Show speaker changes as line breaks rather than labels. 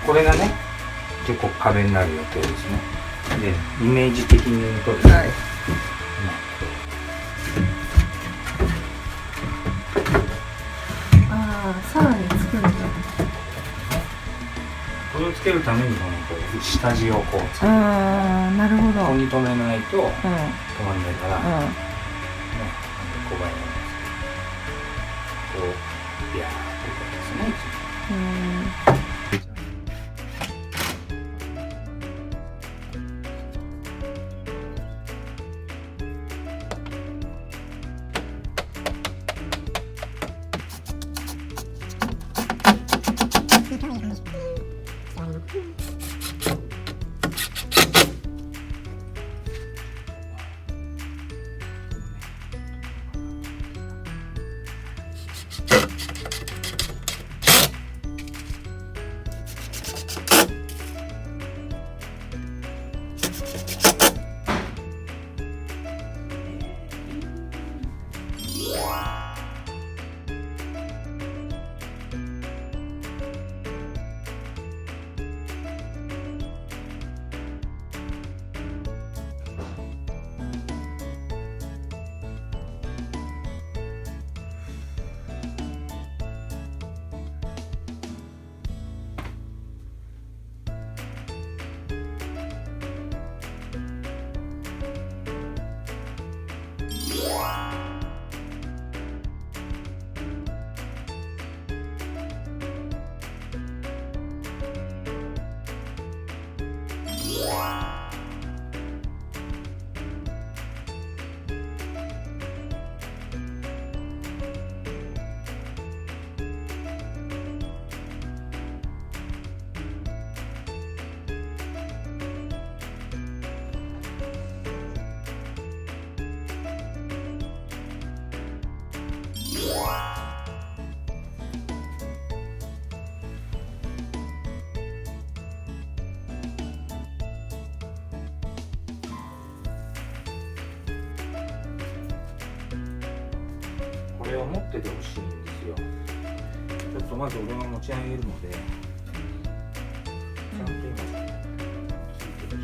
これがね結構壁になる予定ですね。でイメージ的に言うとですね、はい、
さらに作るんだ。
これをつけるためにこの下地をこうつける。
なるほど。
ここに留めないと止まんないから、小林なんですけど、こうビャーっていうことですね。これを持っててほしいんですよ。ちょっとまず俺が持ち上げるので、ちゃんと今聞いてる。